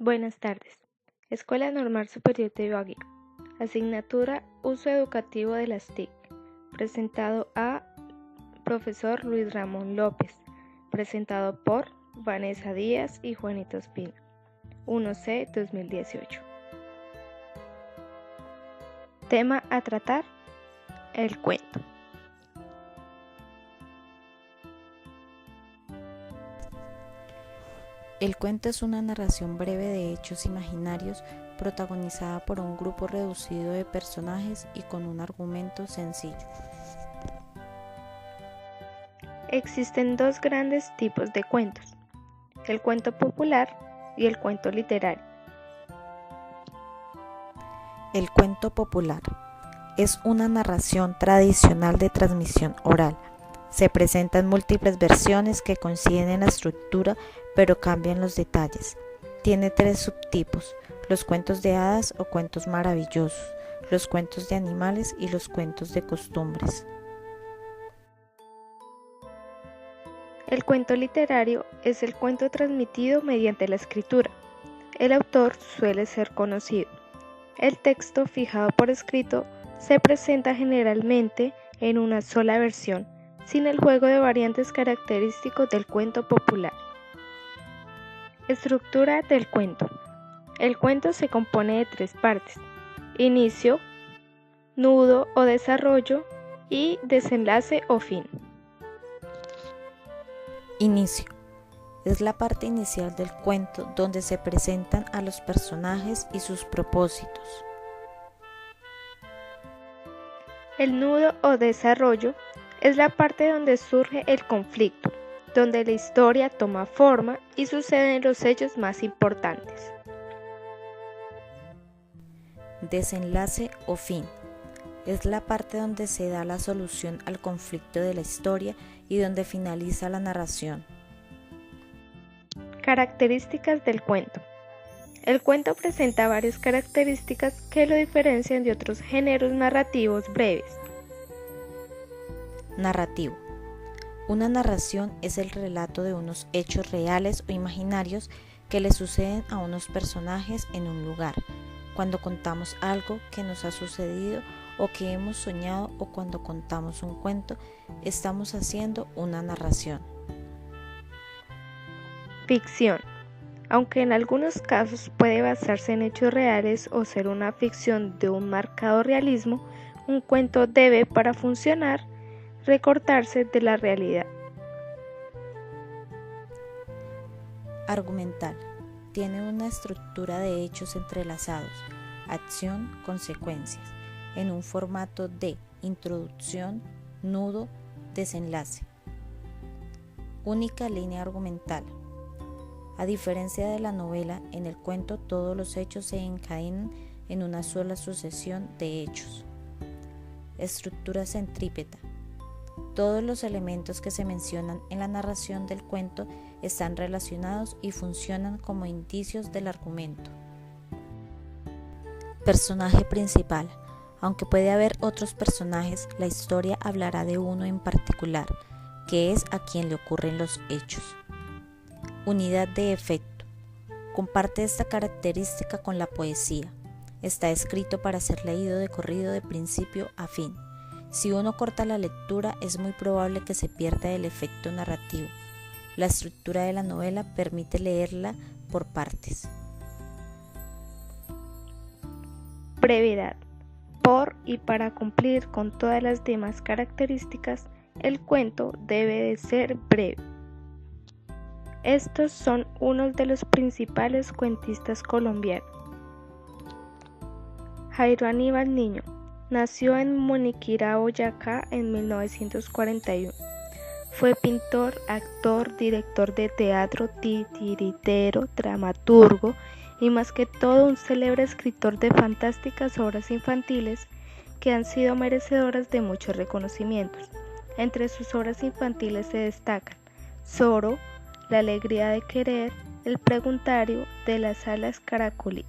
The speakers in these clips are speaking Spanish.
Buenas tardes. Escuela Normal Superior de Ibagué. Asignatura Uso Educativo de las TIC. Presentado a Profesor Luis Ramón López. Presentado por Vanessa Díaz y Juanito Espina. 1C 2018. Tema a tratar: el cuento. El cuento es una narración breve de hechos imaginarios protagonizada por un grupo reducido de personajes y con un argumento sencillo. Existen dos grandes tipos de cuentos: el cuento popular y el cuento literario. El cuento popular es una narración tradicional de transmisión oral. Se presenta en múltiples versiones que coinciden en la estructura, pero cambian los detalles. Tiene tres subtipos: los cuentos de hadas o cuentos maravillosos, los cuentos de animales y los cuentos de costumbres. El cuento literario es el cuento transmitido mediante la escritura. El autor suele ser conocido. El texto fijado por escrito se presenta generalmente en una sola versión, sin el juego de variantes característicos del cuento popular. Estructura del cuento. El cuento se compone de tres partes: inicio, nudo o desarrollo y desenlace o fin. Inicio. Es la parte inicial del cuento donde se presentan a los personajes y sus propósitos. El nudo o desarrollo es la parte donde surge el conflicto, donde la historia toma forma y suceden los hechos más importantes. Desenlace o fin. Es la parte donde se da la solución al conflicto de la historia y donde finaliza la narración. Características del cuento. El cuento presenta varias características que lo diferencian de otros géneros narrativos breves. Narrativo. Una narración es el relato de unos hechos reales o imaginarios que le suceden a unos personajes en un lugar. Cuando contamos algo que nos ha sucedido o que hemos soñado, o cuando contamos un cuento, estamos haciendo una narración. Ficción. Aunque en algunos casos puede basarse en hechos reales o ser una ficción de un marcado realismo, un cuento debe, para funcionar, recortarse de la realidad. Argumental. Tiene una estructura de hechos entrelazados, acción, consecuencias, en un formato de introducción, nudo, desenlace. Única línea argumental. A diferencia de la novela, en el cuento todos los hechos se encadenan en una sola sucesión de hechos. Estructura centrípeta. Todos los elementos que se mencionan en la narración del cuento están relacionados y funcionan como indicios del argumento. Personaje principal. Aunque puede haber otros personajes, la historia hablará de uno en particular, que es a quien le ocurren los hechos. Unidad de efecto. Comparte esta característica con la poesía. Está escrito para ser leído de corrido de principio a fin. Si uno corta la lectura, es muy probable que se pierda el efecto narrativo. La estructura de la novela permite leerla por partes. Brevedad. Por y para cumplir con todas las demás características, el cuento debe de ser breve. Estos son unos de los principales cuentistas colombianos. Jairo Aníbal Niño nació en Moniquirá, Boyacá, en 1941. Fue pintor, actor, director de teatro, titiritero, dramaturgo y más que todo un célebre escritor de fantásticas obras infantiles que han sido merecedoras de muchos reconocimientos. Entre sus obras infantiles se destacan Zorro, La alegría de querer, El preguntario, De las alas caracolí.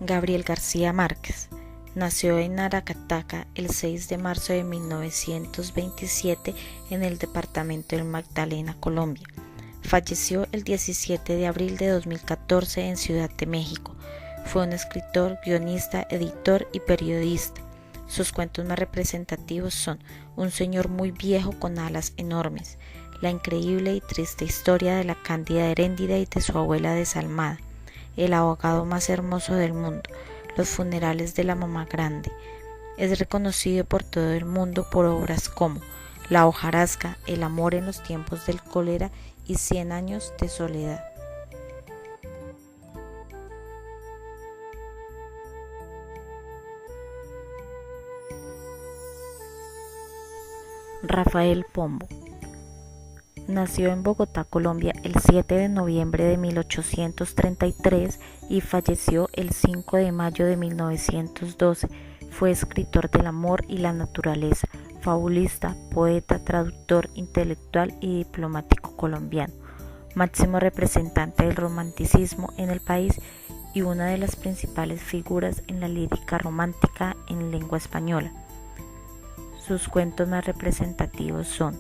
Gabriel García Márquez nació en Aracataca el 6 de marzo de 1927 en el departamento del Magdalena, Colombia. Falleció el 17 de abril de 2014 en Ciudad de México. Fue un escritor, guionista, editor y periodista. Sus cuentos más representativos son Un señor muy viejo con alas enormes, La increíble y triste historia de la Cándida Heréndida y de su abuela desalmada, El abogado más hermoso del mundo, Los funerales de la mamá grande. Es reconocido por todo el mundo por obras como La hojarasca, El amor en los tiempos del cólera y 100 años de soledad. Rafael Pombo nació en Bogotá, Colombia, el 7 de noviembre de 1833 y falleció el 5 de mayo de 1912. Fue escritor del amor y la naturaleza, fabulista, poeta, traductor, intelectual y diplomático colombiano, máximo representante del romanticismo en el país y una de las principales figuras en la lírica romántica en lengua española. Sus cuentos más representativos son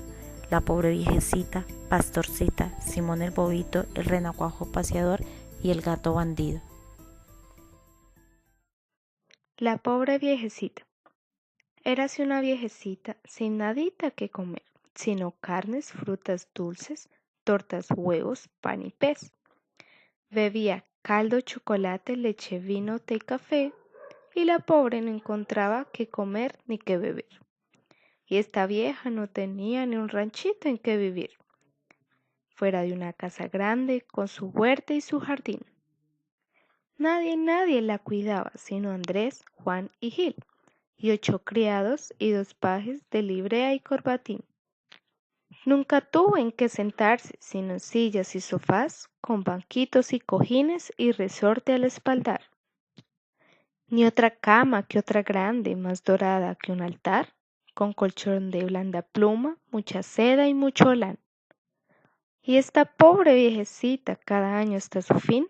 La pobre viejecita, Pastorcita, Simón el bobito, El renacuajo paseador y El gato bandido. La pobre viejecita. Érase una viejecita sin nadita que comer, sino carnes, frutas dulces, tortas, huevos, pan y pez. Bebía caldo, chocolate, leche, vino, té y café, y la pobre no encontraba qué comer ni qué beber. Y esta vieja no tenía ni un ranchito en que vivir, fuera de una casa grande con su huerta y su jardín. Nadie la cuidaba, sino Andrés, Juan y Gil, y 8 criados y 2 pajes de librea y corbatín. Nunca tuvo en qué sentarse, sino en sillas y sofás, con banquitos y cojines y resorte al espaldar. Ni otra cama que otra grande, más dorada que un altar, con colchón de blanda pluma, mucha seda y mucho lana. Y esta pobre viejecita cada año hasta su fin,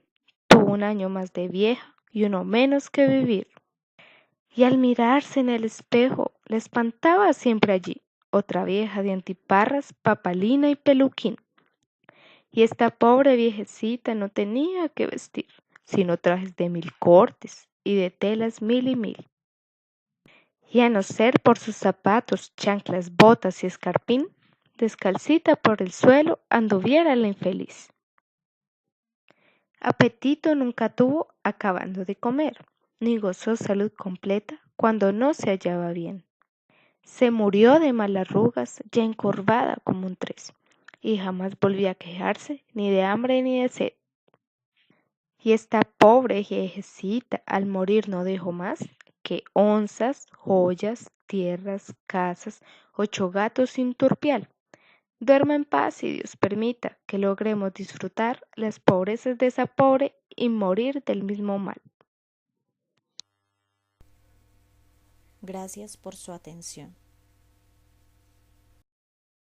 tuvo un año más de vieja y uno menos que vivir. Y al mirarse en el espejo, le espantaba siempre allí otra vieja de antiparras, papalina y peluquín. Y esta pobre viejecita no tenía que vestir, sino trajes de 1000 cortes y de telas 1000 y 1000. Y a no ser por sus zapatos, chanclas, botas y escarpín, descalcita por el suelo anduviera la infeliz. Apetito nunca tuvo acabando de comer, ni gozó salud completa cuando no se hallaba bien. Se murió de malarrugas, ya encorvada como un 3, y jamás volvió a quejarse ni de hambre ni de sed. Y esta pobre viejecita al morir no dejó más que onzas, joyas, tierras, casas, 8 gatos y un turpial. Duerma en paz y Dios permita que logremos disfrutar las pobrezas de esa pobre y morir del mismo mal. Gracias por su atención.